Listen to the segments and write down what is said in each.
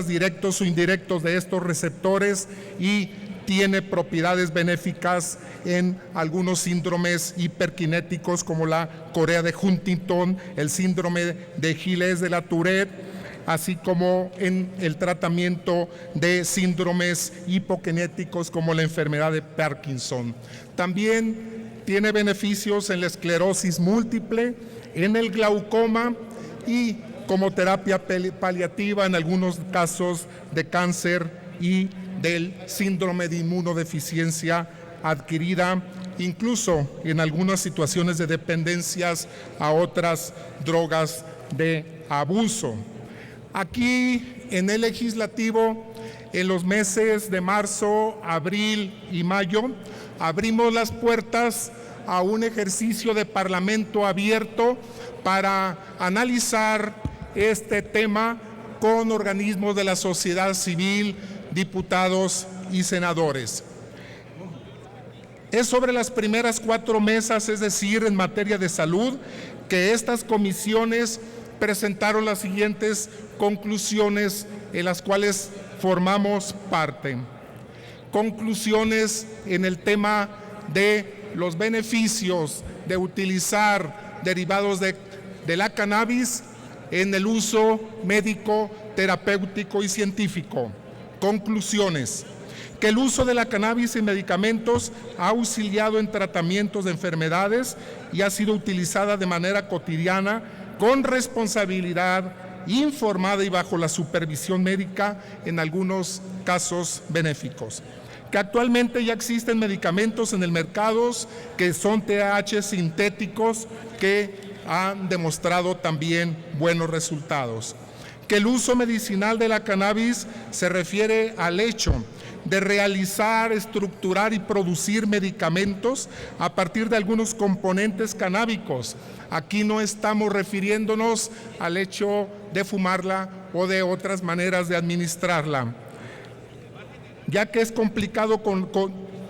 directos o indirectos de estos receptores y tiene propiedades benéficas en algunos síndromes hiperkinéticos como la corea de Huntington, el síndrome de Gilles de la Tourette, así como en el tratamiento de síndromes hipokinéticos como la enfermedad de Parkinson. También tiene beneficios en la esclerosis múltiple, en el glaucoma y como terapia paliativa en algunos casos de cáncer y del síndrome de inmunodeficiencia adquirida, incluso en algunas situaciones de dependencias a otras drogas de abuso. Aquí en el legislativo, en los meses de marzo, abril y mayo, abrimos las puertas a un ejercicio de parlamento abierto para analizar este tema con organismos de la sociedad civil, diputados y senadores. Es sobre las primeras 4 mesas, es decir, en materia de salud, que estas comisiones presentaron las siguientes conclusiones en las cuales formamos parte. Conclusiones en el tema de los beneficios de utilizar derivados de la cannabis en el uso médico, terapéutico y científico. Conclusiones: que el uso de la cannabis en medicamentos ha auxiliado en tratamientos de enfermedades y ha sido utilizada de manera cotidiana, con responsabilidad, informada y bajo la supervisión médica, en algunos casos benéficos. Que actualmente ya existen medicamentos en el mercado que son THC sintéticos que han demostrado también buenos resultados. Que el uso medicinal de la cannabis se refiere al hecho de realizar, estructurar y producir medicamentos a partir de algunos componentes canábicos. Aquí no estamos refiriéndonos al hecho de fumarla o de otras maneras de administrarla, ya que es complicado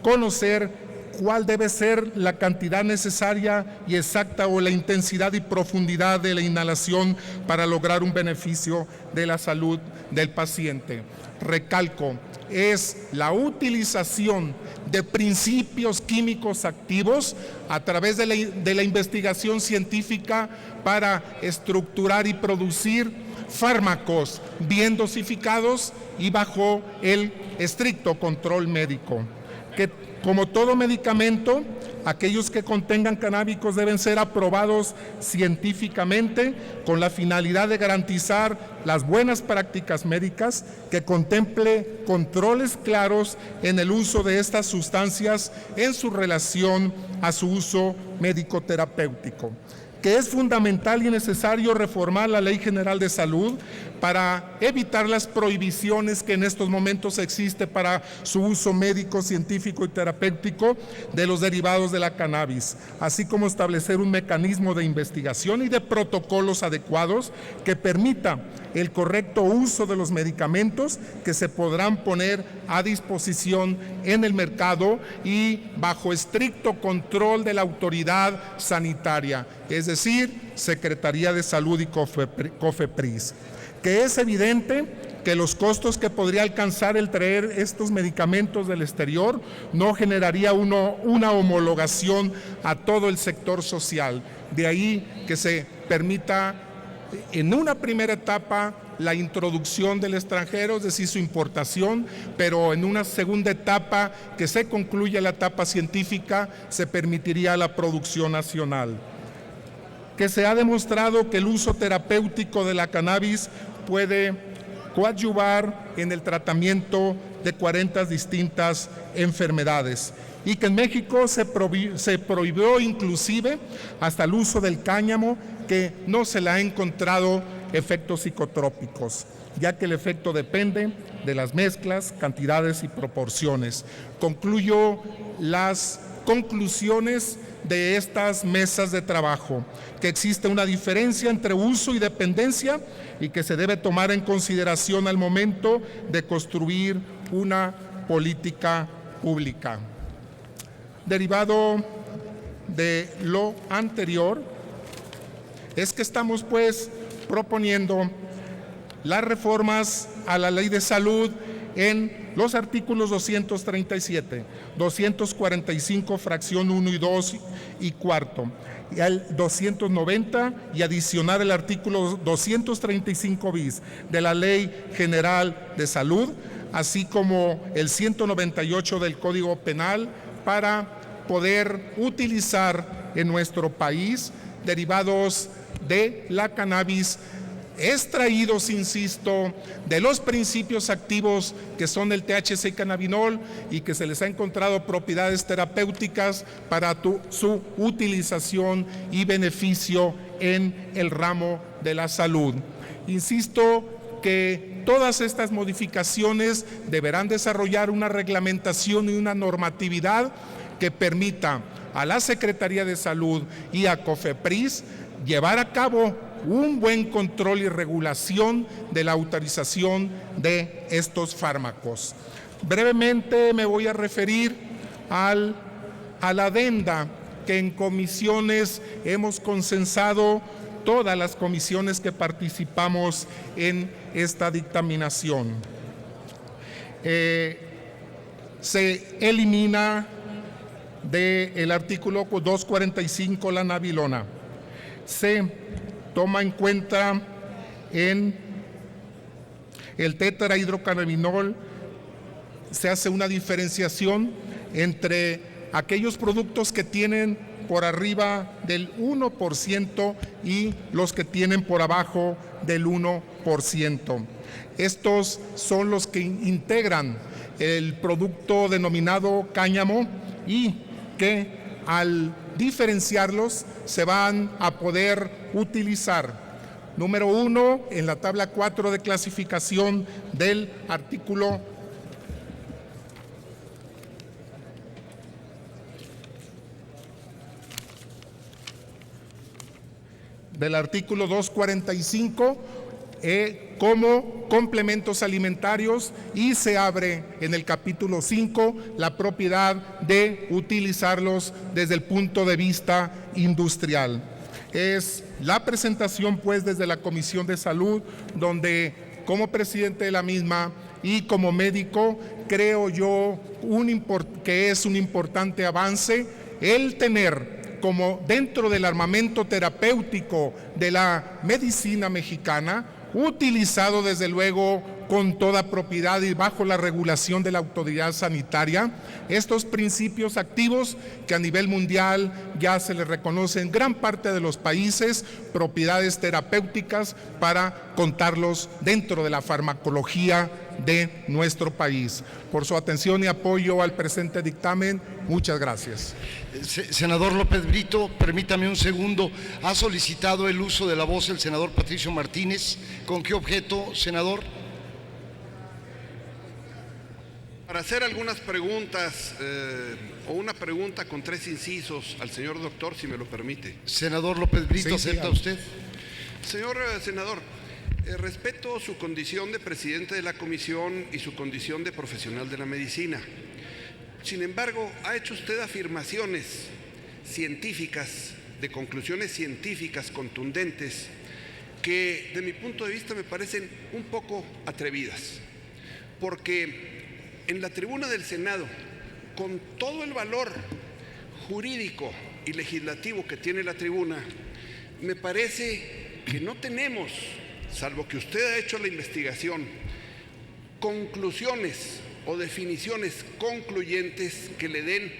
conocer cuál debe ser la cantidad necesaria y exacta o la intensidad y profundidad de la inhalación para lograr un beneficio de la salud del paciente. Recalco, es la utilización de principios químicos activos a través de la investigación científica para estructurar y producir fármacos bien dosificados y bajo el estricto control médico. Que como todo medicamento, aquellos que contengan canábicos deben ser aprobados científicamente con la finalidad de garantizar las buenas prácticas médicas, que contemple controles claros en el uso de estas sustancias en su relación a su uso médico-terapéutico. Que es fundamental y necesario reformar la Ley General de Salud para evitar las prohibiciones que en estos momentos existe para su uso médico, científico y terapéutico de los derivados de la cannabis, así como establecer un mecanismo de investigación y de protocolos adecuados que permita el correcto uso de los medicamentos que se podrán poner a disposición en el mercado y bajo estricto control de la autoridad sanitaria, es decir, Secretaría de Salud y COFEPRIS. Que es evidente que los costos que podría alcanzar el traer estos medicamentos del exterior no generaría una homologación a todo el sector social. De ahí que se permita en una primera etapa la introducción del extranjero, es decir, su importación, pero en una segunda etapa, que se concluya la etapa científica, se permitiría la producción nacional. Que se ha demostrado que el uso terapéutico de la cannabis puede coadyuvar en el tratamiento de 40 distintas enfermedades y que en México se prohibió inclusive hasta el uso del cáñamo, que no se le ha encontrado efectos psicotrópicos, ya que el efecto depende de las mezclas, cantidades y proporciones. Concluyo las conclusiones de estas mesas de trabajo: que existe una diferencia entre uso y dependencia y que se debe tomar en consideración al momento de construir una política pública. Derivado de lo anterior, es que estamos proponiendo las reformas a la Ley de Salud en los artículos 237, 245, fracción 1 y 2 y cuarto, y al 290 y adicionar el artículo 235 bis de la Ley General de Salud, así como el 198 del Código Penal, para poder utilizar en nuestro país derivados de la cannabis extraídos, insisto, de los principios activos que son el THC y cannabinol, y que se les ha encontrado propiedades terapéuticas para su utilización y beneficio en el ramo de la salud. Insisto que todas estas modificaciones deberán desarrollar una reglamentación y una normatividad que permita a la Secretaría de Salud y a COFEPRIS llevar a cabo un buen control y regulación de la autorización de estos fármacos. Brevemente me voy a referir a la adenda que en comisiones hemos consensado todas las comisiones que participamos en esta dictaminación. Se elimina del artículo 245 la nabilona. Se toma en cuenta en el tetrahidrocannabinol, se hace una diferenciación entre aquellos productos que tienen por arriba del 1% y los que tienen por abajo del 1%. Estos son los que integran el producto denominado cáñamo y que al diferenciarlos se van a poder utilizar. Número 1, en la tabla 4 de clasificación del artículo del artículo 245 como complementos alimentarios, y se abre en el capítulo 5 la propiedad de utilizarlos desde el punto de vista industrial. Es la presentación pues desde la Comisión de Salud, donde como presidente de la misma y como médico creo yo que es un importante avance el tener como dentro del armamento terapéutico de la medicina mexicana, utilizado desde luego con toda propiedad y bajo la regulación de la autoridad sanitaria, estos principios activos que a nivel mundial ya se les reconoce en gran parte de los países, propiedades terapéuticas para contarlos dentro de la farmacología de nuestro país. Por su atención y apoyo al presente dictamen, muchas gracias. Senador López Brito, permítame un segundo. Ha solicitado el uso de la voz el senador Patricio Martínez. ¿Con qué objeto, senador? Para hacer algunas preguntas o una pregunta con 3 incisos al señor doctor, si me lo permite. Senador López Brito, Sí, ¿acepta sí, usted? Señor senador, respeto su condición de presidente de la comisión y su condición de profesional de la medicina. Sin embargo, ha hecho usted afirmaciones científicas, de conclusiones científicas contundentes, que de mi punto de vista me parecen un poco atrevidas. Porque en la tribuna del Senado, con todo el valor jurídico y legislativo que tiene la tribuna, me parece que no tenemos, salvo que usted ha hecho la investigación, conclusiones o definiciones concluyentes que le den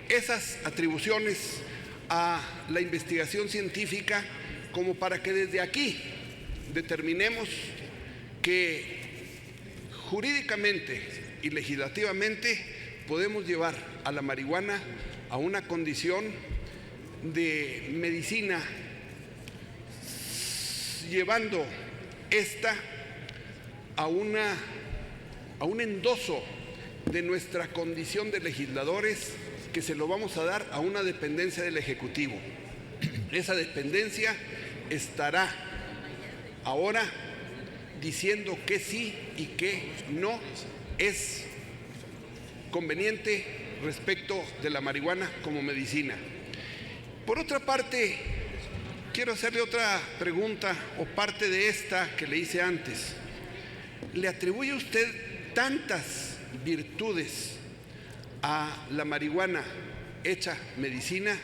esas atribuciones a la investigación científica como para que desde aquí determinemos que jurídicamente y legislativamente podemos llevar a la marihuana a una condición de medicina, llevando esta a un endoso de nuestra condición de legisladores, que se lo vamos a dar a una dependencia del Ejecutivo. Esa dependencia estará ahora diciendo que sí y que no es conveniente respecto de la marihuana como medicina. Por otra parte, quiero hacerle otra pregunta o parte de esta que le hice antes. le atribuye usted tantas virtudes a la marihuana hecha medicina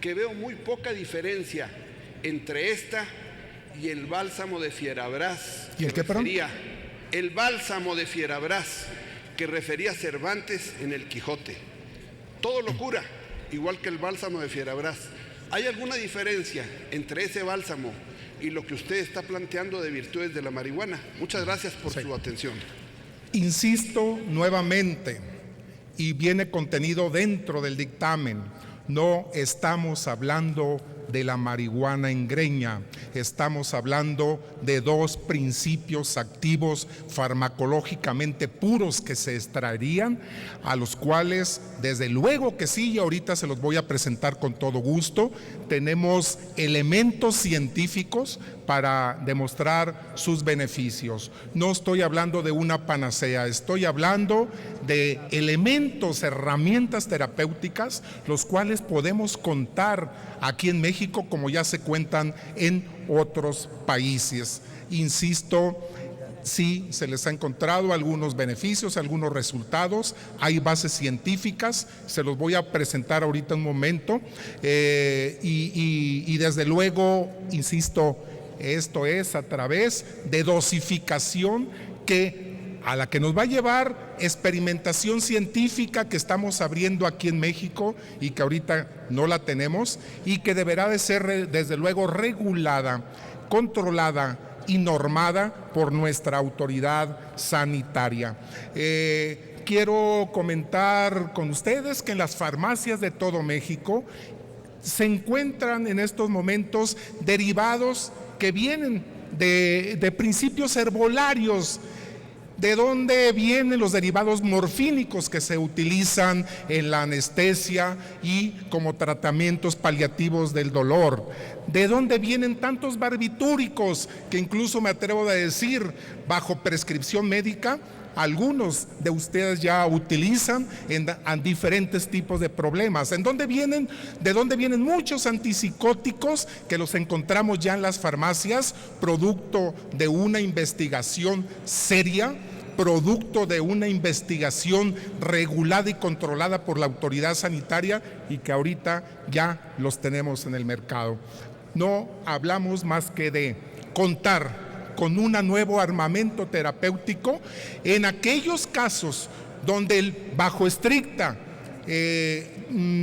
que veo muy poca diferencia entre esta y el bálsamo de Fierabras. ¿Y el qué, perdón? El bálsamo de Fierabras que refería Cervantes en el Quijote. Todo lo cura, igual que el bálsamo de Fierabras. ¿Hay alguna diferencia entre ese bálsamo y lo que usted está planteando de virtudes de la marihuana? Muchas gracias por su atención. Insisto nuevamente, y viene contenido dentro del dictamen, no estamos hablando de la marihuana en greña, estamos hablando de dos principios activos farmacológicamente puros que se extraerían, a los cuales desde luego que sí, y ahorita se los voy a presentar con todo gusto. Tenemos elementos científicos para demostrar sus beneficios. No estoy hablando de una panacea, estoy hablando de elementos, herramientas terapéuticas, los cuales podemos contar aquí en México como ya se cuentan en otros países. Insisto, sí se les ha encontrado algunos beneficios, algunos resultados, hay bases científicas, se los voy a presentar ahorita un momento, y desde luego, insisto, esto es a través de dosificación a la que nos va a llevar experimentación científica que estamos abriendo aquí en México y que ahorita no la tenemos y que deberá de ser desde luego regulada, controlada y normada por nuestra autoridad sanitaria. Quiero comentar con ustedes que en las farmacias de todo México se encuentran en estos momentos derivados que vienen de principios herbolarios. ¿De dónde vienen los derivados morfínicos que se utilizan en la anestesia y como tratamientos paliativos del dolor? ¿De dónde vienen tantos barbitúricos que incluso me atrevo a decir bajo prescripción médica? Algunos de ustedes ya utilizan en diferentes tipos de problemas. ¿De dónde vienen muchos antipsicóticos que los encontramos ya en las farmacias, producto de una investigación seria, producto de una investigación regulada y controlada por la autoridad sanitaria y que ahorita ya los tenemos en el mercado? No hablamos más que de contar con un nuevo armamento terapéutico en aquellos casos donde bajo estricta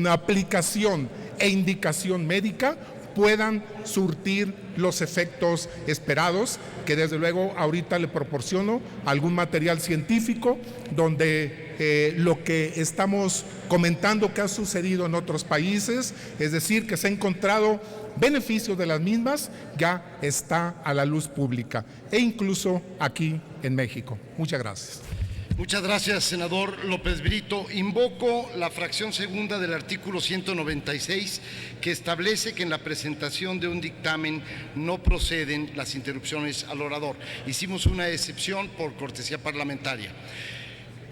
aplicación e indicación médica puedan surtir los efectos esperados, que desde luego ahorita le proporciono algún material científico donde lo que estamos comentando que ha sucedido en otros países, es decir, que se ha encontrado beneficios de las mismas, ya está a la luz pública e incluso aquí en México. Muchas gracias. Muchas gracias, senador López Brito. Invoco la fracción segunda del artículo 196, que establece que en la presentación de un dictamen no proceden las interrupciones al orador. Hicimos una excepción por cortesía parlamentaria.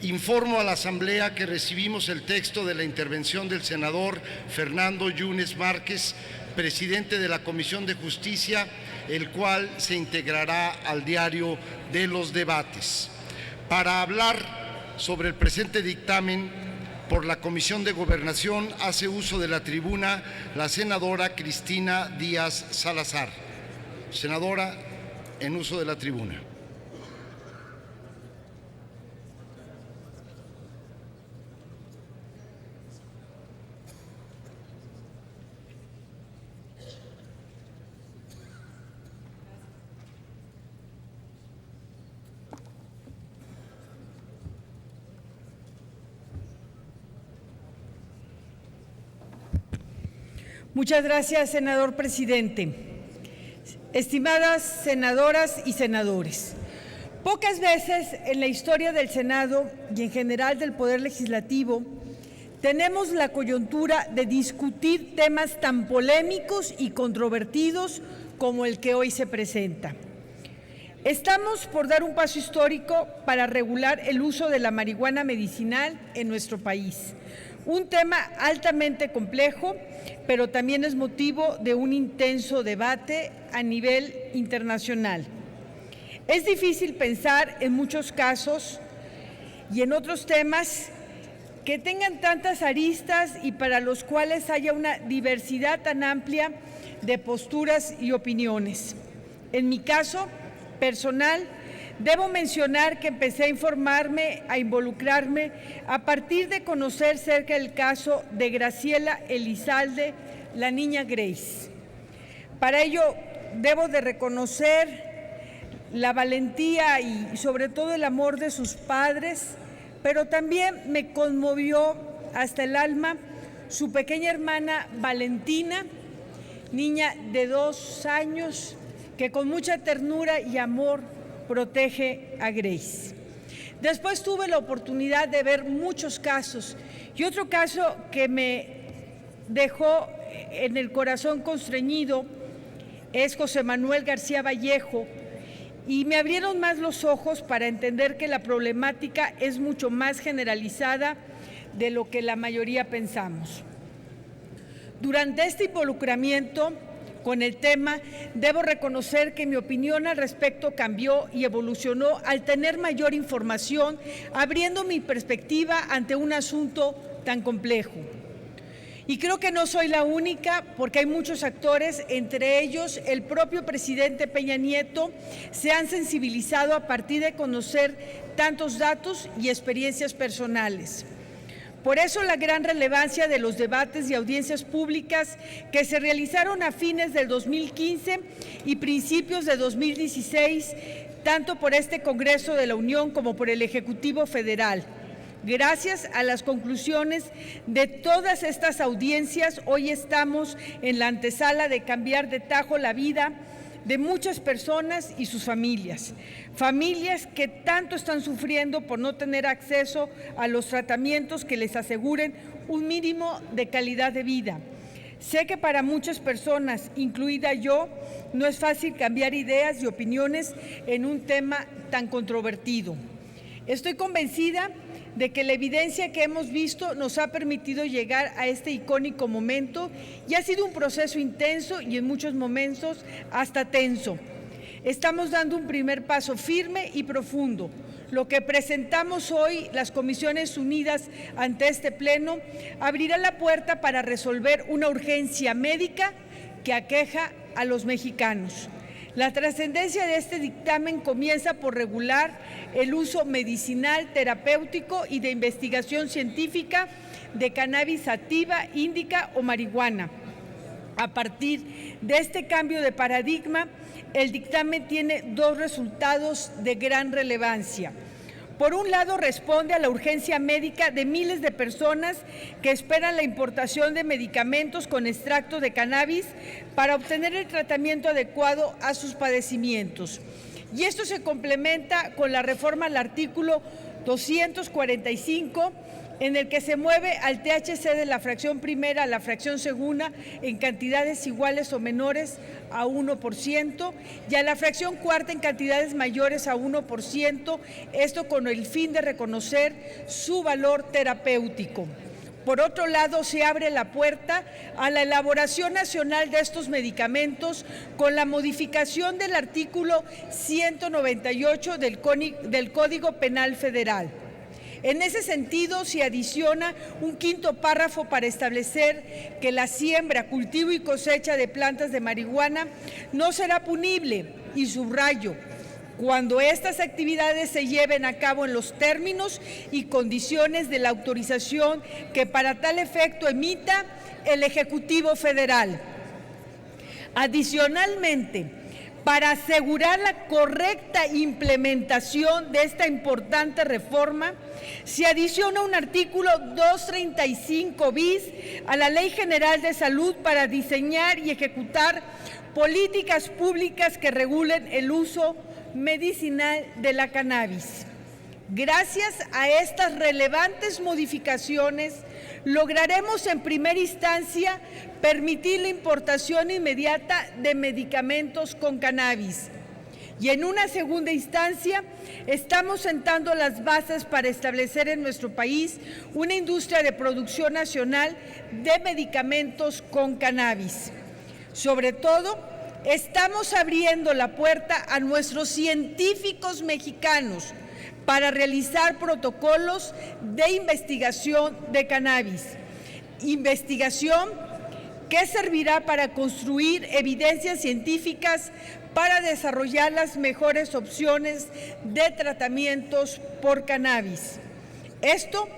Informo a la Asamblea que recibimos el texto de la intervención del senador Fernando Yunes Márquez, presidente de la Comisión de Justicia, el cual se integrará al diario de los debates. Para hablar sobre el presente dictamen por la Comisión de Gobernación hace uso de la tribuna la senadora Cristina Díaz Salazar. Senadora, en uso de la tribuna. Muchas gracias, senador presidente. Estimadas senadoras y senadores, pocas veces en la historia del Senado y en general del Poder Legislativo tenemos la coyuntura de discutir temas tan polémicos y controvertidos como el que hoy se presenta. Estamos por dar un paso histórico para regular el uso de la marihuana medicinal en nuestro país. Un tema altamente complejo, pero también es motivo de un intenso debate a nivel internacional. Es difícil pensar en muchos casos y en otros temas que tengan tantas aristas y para los cuales haya una diversidad tan amplia de posturas y opiniones. En mi caso personal, debo mencionar que empecé a informarme, a involucrarme, a partir de conocer cerca el caso de Graciela Elizalde, la niña Grace. Para ello, debo de reconocer la valentía y sobre todo el amor de sus padres, pero también me conmovió hasta el alma su pequeña hermana Valentina, niña de 2 años, que con mucha ternura y amor protege a Grace. Después tuve la oportunidad de ver muchos casos y otro caso que me dejó en el corazón constreñido es José Manuel García Vallejo, y me abrieron más los ojos para entender que la problemática es mucho más generalizada de lo que la mayoría pensamos. Durante este involucramiento con el tema, debo reconocer que mi opinión al respecto cambió y evolucionó al tener mayor información, abriendo mi perspectiva ante un asunto tan complejo. Y creo que no soy la única, porque hay muchos actores, entre ellos el propio presidente Peña Nieto, se han sensibilizado a partir de conocer tantos datos y experiencias personales. Por eso la gran relevancia de los debates y audiencias públicas que se realizaron a fines del 2015 y principios de 2016, tanto por este Congreso de la Unión como por el Ejecutivo Federal. Gracias a las conclusiones de todas estas audiencias, hoy estamos en la antesala de cambiar de tajo la vida de muchas personas y sus familias. Familias que tanto están sufriendo por no tener acceso a los tratamientos que les aseguren un mínimo de calidad de vida. Sé que para muchas personas, incluida yo, no es fácil cambiar ideas y opiniones en un tema tan controvertido. Estoy convencida de que la evidencia que hemos visto nos ha permitido llegar a este icónico momento y ha sido un proceso intenso y en muchos momentos hasta tenso. Estamos dando un primer paso firme y profundo. Lo que presentamos hoy, las Comisiones Unidas ante este Pleno, abrirá la puerta para resolver una urgencia médica que aqueja a los mexicanos. La trascendencia de este dictamen comienza por regular el uso medicinal, terapéutico y de investigación científica de cannabis sativa, índica o marihuana. A partir de este cambio de paradigma, el dictamen tiene 2 resultados de gran relevancia. Por un lado, responde a la urgencia médica de miles de personas que esperan la importación de medicamentos con extracto de cannabis para obtener el tratamiento adecuado a sus padecimientos. Y esto se complementa con la reforma al artículo 245, en el que se mueve al THC de la fracción primera a la fracción segunda en cantidades iguales o menores a 1% y a la fracción cuarta en cantidades mayores a 1%, esto con el fin de reconocer su valor terapéutico. Por otro lado, se abre la puerta a la elaboración nacional de estos medicamentos con la modificación del artículo 198 del Código Penal Federal. En ese sentido, se adiciona un 5º párrafo para establecer que la siembra, cultivo y cosecha de plantas de marihuana no será punible, y subrayo, cuando estas actividades se lleven a cabo en los términos y condiciones de la autorización que para tal efecto emita el Ejecutivo Federal. Adicionalmente, para asegurar la correcta implementación de esta importante reforma, se adiciona un artículo 235 bis a la Ley General de Salud para diseñar y ejecutar políticas públicas que regulen el uso medicinal de la cannabis. Gracias a estas relevantes modificaciones, lograremos en primera instancia permitir la importación inmediata de medicamentos con cannabis. Y en una segunda instancia, estamos sentando las bases para establecer en nuestro país una industria de producción nacional de medicamentos con cannabis. Sobre todo, estamos abriendo la puerta a nuestros científicos mexicanos para realizar protocolos de investigación de cannabis. Investigación que servirá para construir evidencias científicas para desarrollar las mejores opciones de tratamientos por cannabis. Esto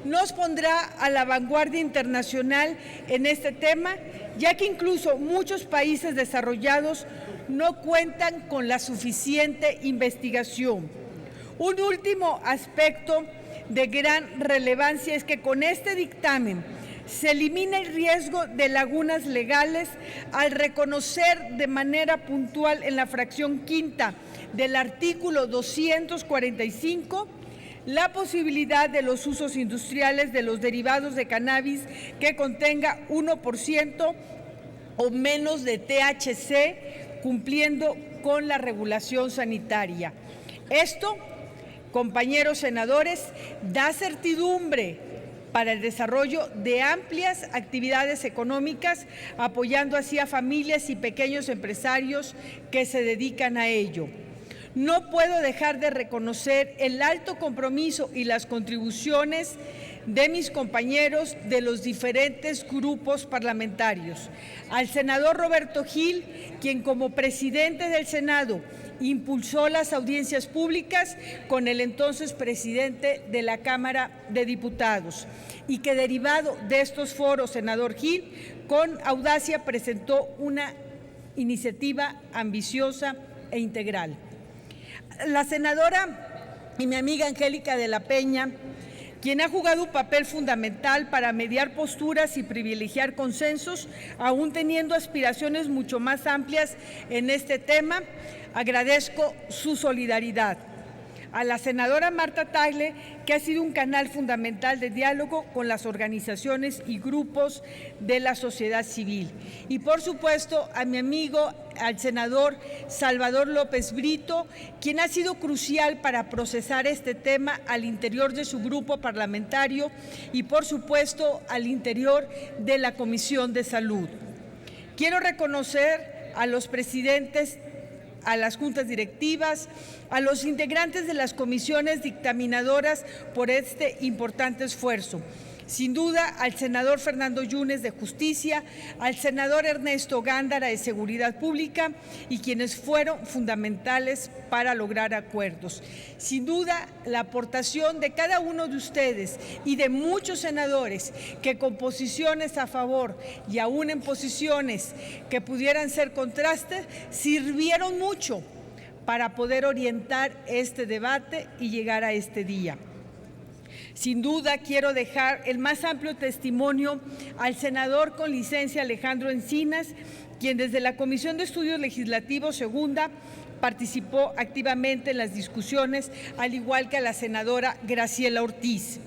nos pondrá a la vanguardia internacional en este tema, ya que incluso muchos países desarrollados no cuentan con la suficiente investigación. Un último aspecto de gran relevancia es que con este dictamen se elimina el riesgo de lagunas legales al reconocer de manera puntual en la fracción quinta del artículo 245 la posibilidad de los usos industriales de los derivados de cannabis que contenga 1% o menos de THC, cumpliendo con la regulación sanitaria. Esto, compañeros senadores, da certidumbre para el desarrollo de amplias actividades económicas, apoyando así a familias y pequeños empresarios que se dedican a ello. No puedo dejar de reconocer el alto compromiso y las contribuciones de mis compañeros de los diferentes grupos parlamentarios. Al senador Roberto Gil, quien como presidente del Senado impulsó las audiencias públicas con el entonces presidente de la Cámara de Diputados y que derivado de estos foros, senador Gil, con audacia presentó una iniciativa ambiciosa e integral. La senadora y mi amiga Angélica de la Peña, quien ha jugado un papel fundamental para mediar posturas y privilegiar consensos, aún teniendo aspiraciones mucho más amplias en este tema, agradezco su solidaridad. A la senadora Marta Tagle, que ha sido un canal fundamental de diálogo con las organizaciones y grupos de la sociedad civil. Y por supuesto a mi amigo, al senador Salvador López Brito, quien ha sido crucial para procesar este tema al interior de su grupo parlamentario y por supuesto al interior de la Comisión de Salud. Quiero reconocer a los presidentes, a las juntas directivas, a los integrantes de las comisiones dictaminadoras por este importante esfuerzo. Sin duda, al senador Fernando Yunes de Justicia, al senador Ernesto Gándara de Seguridad Pública y quienes fueron fundamentales para lograr acuerdos. Sin duda, la aportación de cada uno de ustedes y de muchos senadores que con posiciones a favor y aún en posiciones que pudieran ser contrastes, sirvieron mucho para poder orientar este debate y llegar a este día. Sin duda, quiero dejar el más amplio testimonio al senador con licencia Alejandro Encinas, quien desde la Comisión de Estudios Legislativos Segunda participó activamente en las discusiones, al igual que a la senadora Graciela Ortiz.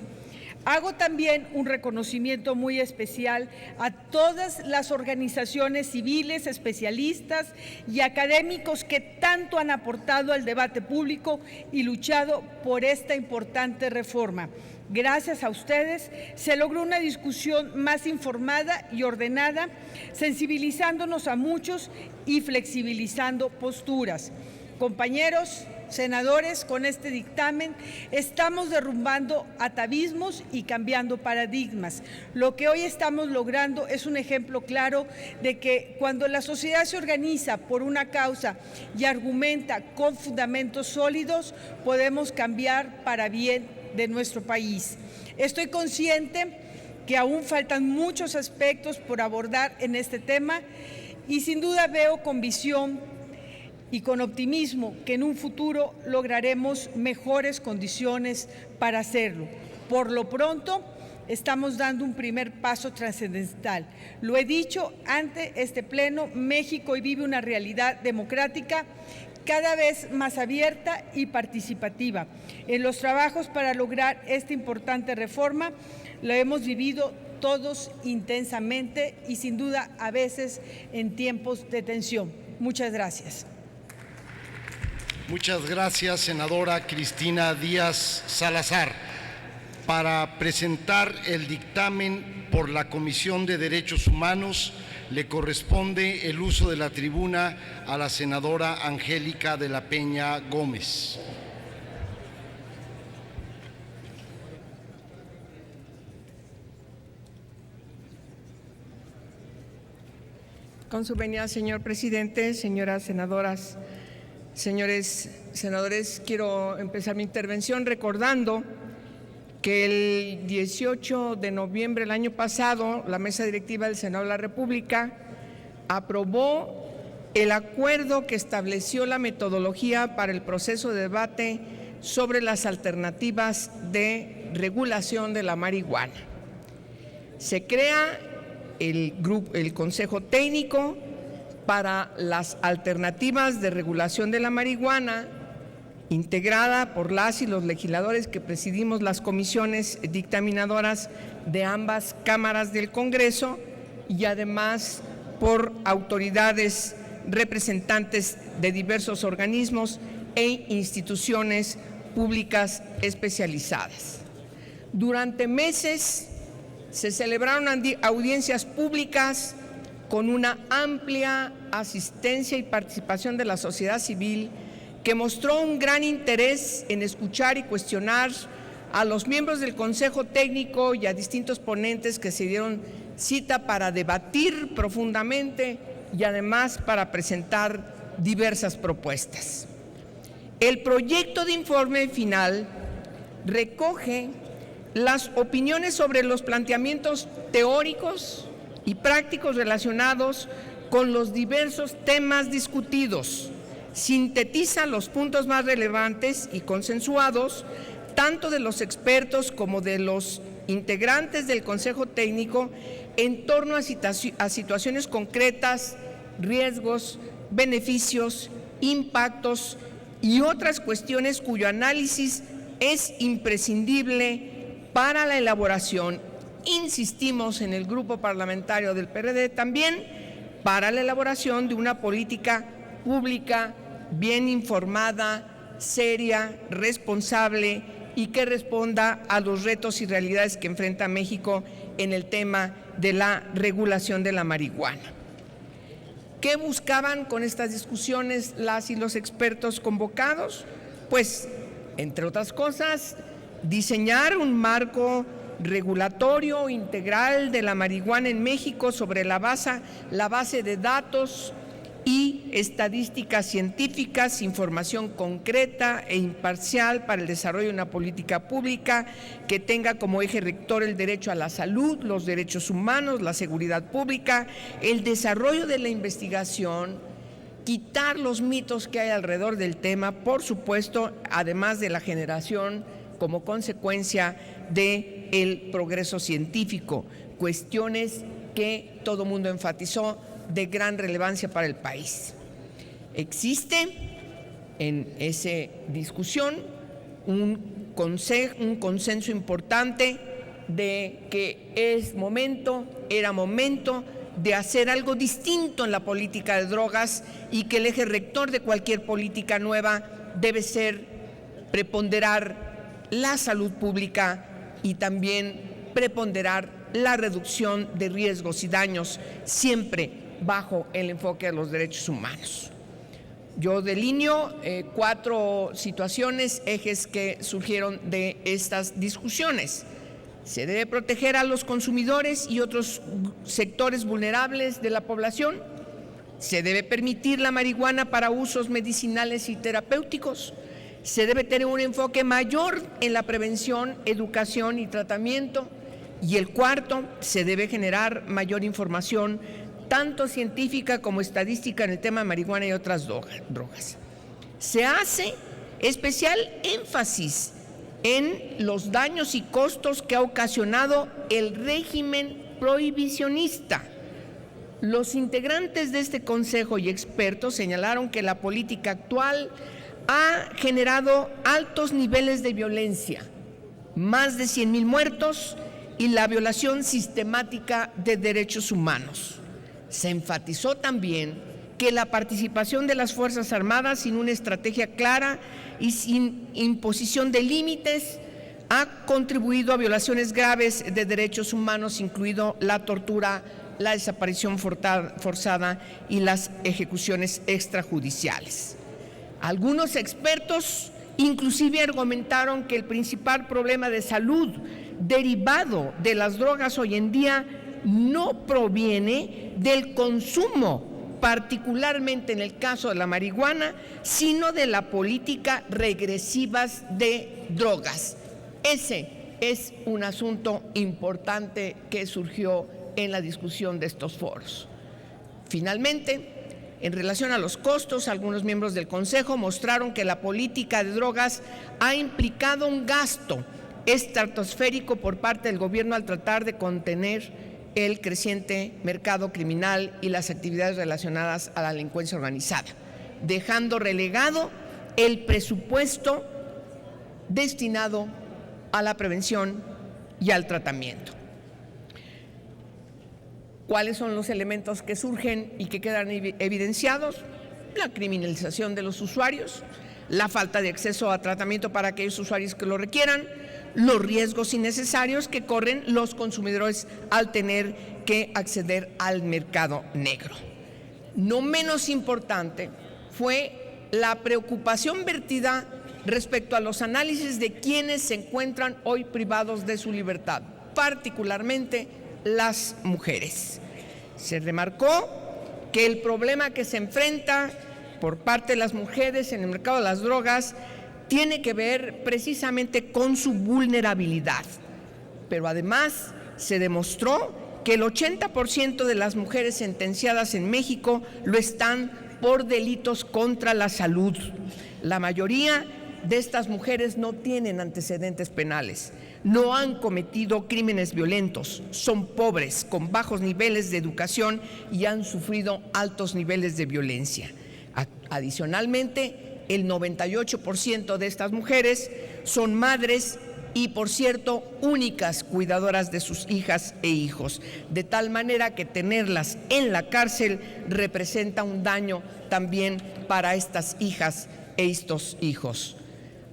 Hago también un reconocimiento muy especial a todas las organizaciones civiles, especialistas y académicos que tanto han aportado al debate público y luchado por esta importante reforma. Gracias a ustedes se logró una discusión más informada y ordenada, sensibilizándonos a muchos y flexibilizando posturas. Compañeros senadores, con este dictamen estamos derrumbando atavismos y cambiando paradigmas. Lo que hoy estamos logrando es un ejemplo claro de que cuando la sociedad se organiza por una causa y argumenta con fundamentos sólidos, podemos cambiar para bien de nuestro país. Estoy consciente que aún faltan muchos aspectos por abordar en este tema y sin duda veo con visión y con optimismo que en un futuro lograremos mejores condiciones para hacerlo. Por lo pronto, estamos dando un primer paso trascendental. Lo he dicho ante este pleno, México hoy vive una realidad democrática cada vez más abierta y participativa. En los trabajos para lograr esta importante reforma, lo hemos vivido todos intensamente y sin duda a veces en tiempos de tensión. Muchas gracias. Muchas gracias, senadora Cristina Díaz Salazar. Para presentar el dictamen por la Comisión de Derechos Humanos, Le corresponde el uso de la tribuna a la senadora Angélica de la Peña Gómez. Con su venia, señor presidente, señoras senadoras, señores senadores, quiero empezar mi intervención recordando que el 18 de noviembre del año pasado, la mesa directiva del Senado de la República aprobó el acuerdo que estableció la metodología para el proceso de debate sobre las alternativas de regulación de la marihuana. Se crea el Consejo Técnico para las alternativas de regulación de la marihuana, integrada por las y los legisladores que presidimos las comisiones dictaminadoras de ambas cámaras del Congreso y además por autoridades representantes de diversos organismos e instituciones públicas especializadas. Durante meses se celebraron audiencias públicas con una amplia asistencia y participación de la sociedad civil que mostró un gran interés en escuchar y cuestionar a los miembros del Consejo Técnico y a distintos ponentes que se dieron cita para debatir profundamente y además para presentar diversas propuestas. El proyecto de informe final recoge las opiniones sobre los planteamientos teóricos y prácticos relacionados con los diversos temas discutidos, sintetiza los puntos más relevantes y consensuados, tanto de los expertos como de los integrantes del Consejo Técnico, en torno a situaciones concretas, riesgos, beneficios, impactos y otras cuestiones cuyo análisis es imprescindible para la elaboración, insistimos en el grupo parlamentario del PRD también, para la elaboración de una política pública bien informada, seria, responsable y que responda a los retos y realidades que enfrenta México en el tema de la regulación de la marihuana. ¿Qué buscaban con estas discusiones las y los expertos convocados? Pues, entre otras cosas, diseñar un marco regulatorio integral de la marihuana en México sobre la base de datos y estadísticas científicas, información concreta e imparcial para el desarrollo de una política pública que tenga como eje rector el derecho a la salud, los derechos humanos, la seguridad pública, el desarrollo de la investigación, quitar los mitos que hay alrededor del tema, por supuesto, además de la generación como consecuencia del progreso científico, cuestiones que todo mundo enfatizó de gran relevancia para el país. Existe en esa discusión un consenso importante de que era momento de hacer algo distinto en la política de drogas y que el eje rector de cualquier política nueva debe ser preponderar la salud pública y también preponderar la reducción de riesgos y daños, siempre bajo el enfoque de los derechos humanos. Yo delineo 4 situaciones, ejes que surgieron de estas discusiones. Se debe proteger a los consumidores y otros sectores vulnerables de la población. Se debe permitir la marihuana para usos medicinales y terapéuticos. Se debe tener un enfoque mayor en la prevención, educación y tratamiento. Y el cuarto, se debe generar mayor información, tanto científica como estadística, en el tema de marihuana y otras drogas. Se hace especial énfasis en los daños y costos que ha ocasionado el régimen prohibicionista. Los integrantes de este consejo y expertos señalaron que la política actual ha generado altos niveles de violencia, más de 100,000 muertos y la violación sistemática de derechos humanos. Se enfatizó también que la participación de las Fuerzas Armadas sin una estrategia clara y sin imposición de límites ha contribuido a violaciones graves de derechos humanos, incluido la tortura la desaparición forzada y las ejecuciones extrajudiciales. Algunos expertos inclusive argumentaron que el principal problema de salud derivado de las drogas hoy en día no proviene del consumo, particularmente en el caso de la marihuana, sino de la política regresivas de drogas. Ese es un asunto importante que surgió en la discusión de estos foros. Finalmente, en relación a los costos, algunos miembros del Consejo mostraron que la política de drogas ha implicado un gasto estratosférico por parte del gobierno al tratar de contener el creciente mercado criminal y las actividades relacionadas a la delincuencia organizada, dejando relegado el presupuesto destinado a la prevención y al tratamiento. ¿Cuáles son los elementos que surgen y que quedan evidenciados? La criminalización de los usuarios, la falta de acceso a tratamiento para aquellos usuarios que lo requieran, los riesgos innecesarios que corren los consumidores al tener que acceder al mercado negro. No menos importante fue la preocupación vertida respecto a los análisis de quienes se encuentran hoy privados de su libertad, particularmente las mujeres. Se remarcó que el problema que se enfrenta por parte de las mujeres en el mercado de las drogas tiene que ver precisamente con su vulnerabilidad, pero además se demostró que el 80% de las mujeres sentenciadas en México lo están por delitos contra la salud. La mayoría de estas mujeres no tienen antecedentes penales, no han cometido crímenes violentos, son pobres, con bajos niveles de educación y han sufrido altos niveles de violencia. Adicionalmente, el 98% de estas mujeres son madres y, por cierto, únicas cuidadoras de sus hijas e hijos, de tal manera que tenerlas en la cárcel representa un daño también para estas hijas e estos hijos.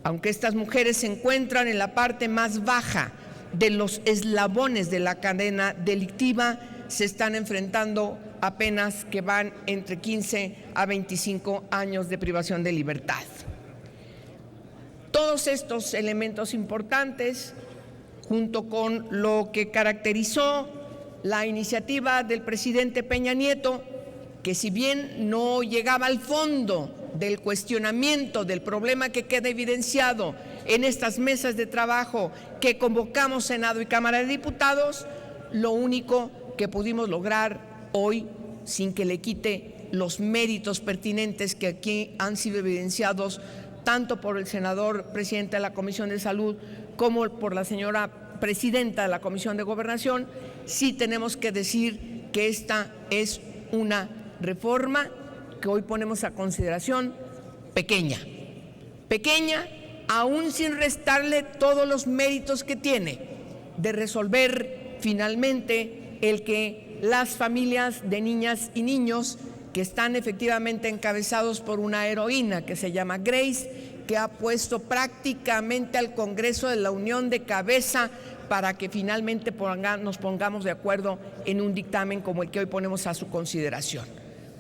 Aunque estas mujeres se encuentran en la parte más baja de los eslabones de la cadena delictiva, se están enfrentando a penas que van entre 15 a 25 años de privación de libertad. Todos estos elementos importantes, junto con lo que caracterizó la iniciativa del presidente Peña Nieto, que si bien no llegaba al fondo del cuestionamiento del problema que queda evidenciado en estas mesas de trabajo que convocamos Senado y Cámara de Diputados, lo único que pudimos lograr hoy, sin que le quite los méritos pertinentes que aquí han sido evidenciados tanto por el senador presidente de la Comisión de Salud como por la señora presidenta de la Comisión de Gobernación, sí tenemos que decir que esta es una reforma que hoy ponemos a consideración pequeña, aún sin restarle todos los méritos que tiene de resolver finalmente el que las familias de niñas y niños que están efectivamente encabezados por una heroína que se llama Grace, que ha puesto prácticamente al Congreso de la Unión de cabeza para que finalmente nos pongamos de acuerdo en un dictamen como el que hoy ponemos a su consideración.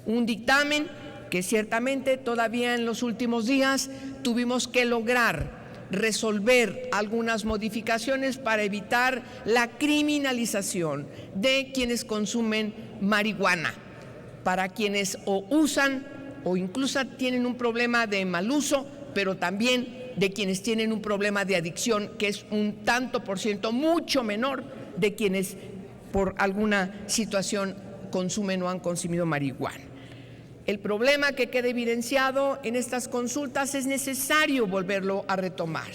Un dictamen que ciertamente todavía en los últimos días tuvimos que lograr resolver algunas modificaciones para evitar la criminalización de quienes consumen marihuana, para quienes o usan o incluso tienen un problema de mal uso, pero también de quienes tienen un problema de adicción, que es un tanto por ciento mucho menor de quienes por alguna situación consumen o han consumido marihuana. El problema que queda evidenciado en estas consultas es necesario volverlo a retomar.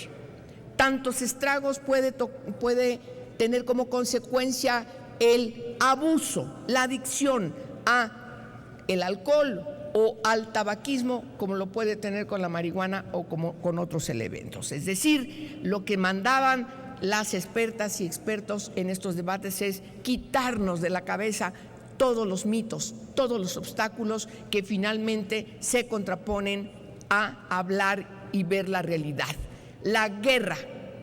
Tantos estragos puede tener como consecuencia el abuso, la adicción a el alcohol o al tabaquismo, como lo puede tener con la marihuana o como con otros elementos. Es decir, lo que mandaban las expertas y expertos en estos debates es quitarnos de la cabeza todos los mitos, todos los obstáculos que finalmente se contraponen a hablar y ver la realidad. La guerra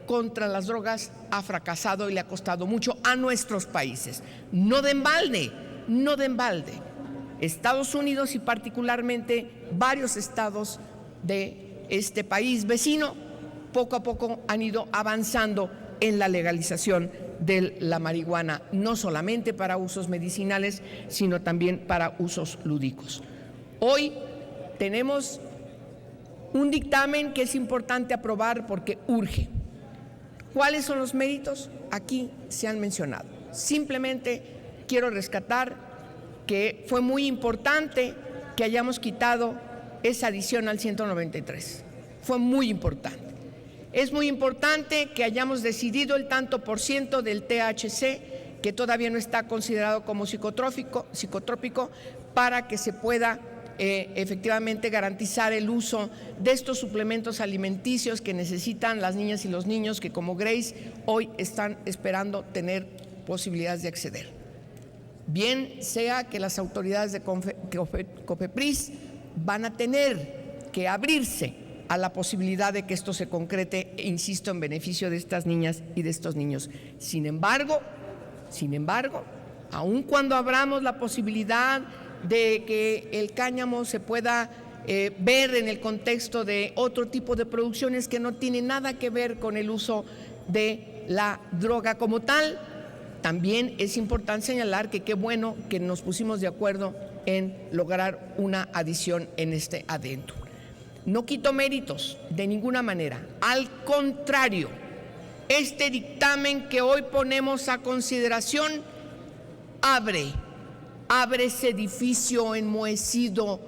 contra las drogas ha fracasado y le ha costado mucho a nuestros países. No de embalde, no de embalde. Estados Unidos y particularmente varios estados de este país vecino poco a poco han ido avanzando en la legalización de la marihuana, no solamente para usos medicinales, sino también para usos lúdicos. Hoy tenemos un dictamen que es importante aprobar porque urge. ¿Cuáles son los méritos? Aquí se han mencionado. Simplemente quiero rescatar que fue muy importante que hayamos quitado esa adición al 193. Fue muy importante. Es muy importante que hayamos decidido el tanto por ciento del THC, que todavía no está considerado como psicotrópico, para que se pueda efectivamente garantizar el uso de estos suplementos alimenticios que necesitan las niñas y los niños que, como Grace, hoy están esperando tener posibilidades de acceder. Bien sea que las autoridades de COFEPRIS van a tener que abrirse a la posibilidad de que esto se concrete, insisto, en beneficio de estas niñas y de estos niños. Sin embargo, aun cuando abramos la posibilidad de que el cáñamo se pueda ver en el contexto de otro tipo de producciones que no tiene nada que ver con el uso de la droga como tal, también es importante señalar que qué bueno que nos pusimos de acuerdo en lograr una adición en este adendum. No quito méritos de ninguna manera, al contrario, este dictamen que hoy ponemos a consideración abre ese edificio enmohecido,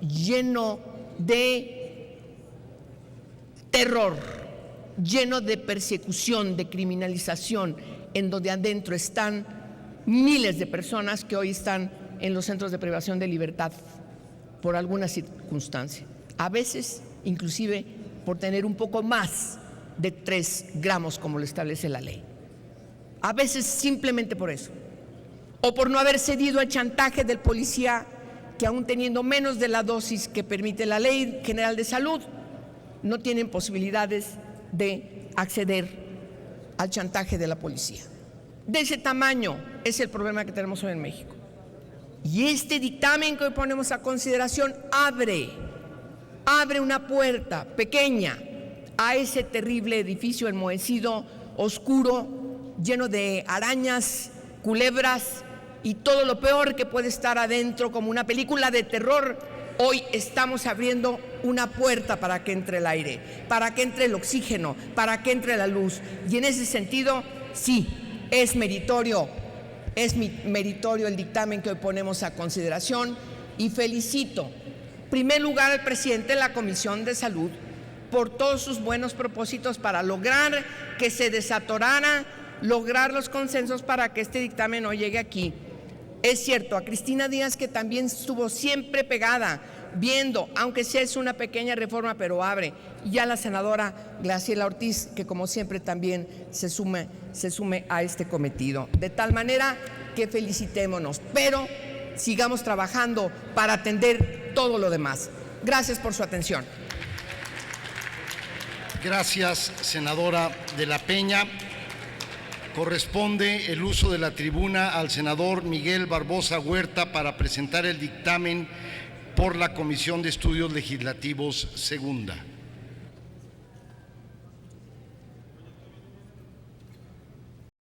lleno de terror, lleno de persecución, de criminalización, en donde adentro están miles de personas que hoy están en los centros de privación de libertad por alguna circunstancia, a veces inclusive por tener un poco más de 3 gramos como lo establece la ley, a veces simplemente por eso, o por no haber cedido al chantaje del policía que, aún teniendo menos de la dosis que permite la Ley General de Salud, no tienen posibilidades de acceder al chantaje de la policía. De ese tamaño es el problema que tenemos hoy en México. Y este dictamen que hoy ponemos a consideración abre una puerta pequeña a ese terrible edificio enmohecido, oscuro, lleno de arañas, culebras y todo lo peor que puede estar adentro, como una película de terror. Hoy estamos abriendo una puerta para que entre el aire, para que entre el oxígeno, para que entre la luz. Y en ese sentido, sí, es meritorio el dictamen que hoy ponemos a consideración, y felicito, en primer lugar, al presidente de la Comisión de Salud por todos sus buenos propósitos para lograr que se desatorara, lograr los consensos para que este dictamen hoy llegue aquí. Es cierto, a Cristina Díaz, que también estuvo siempre pegada, viendo, aunque sea es una pequeña reforma, pero abre, y a la senadora Graciela Ortiz, que como siempre también se sume a este cometido. De tal manera que felicitémonos, pero sigamos trabajando para atender todo lo demás. Gracias por su atención. Gracias, senadora de la Peña. Corresponde el uso de la tribuna al senador Miguel Barbosa Huerta para presentar el dictamen por la Comisión de Estudios Legislativos Segunda.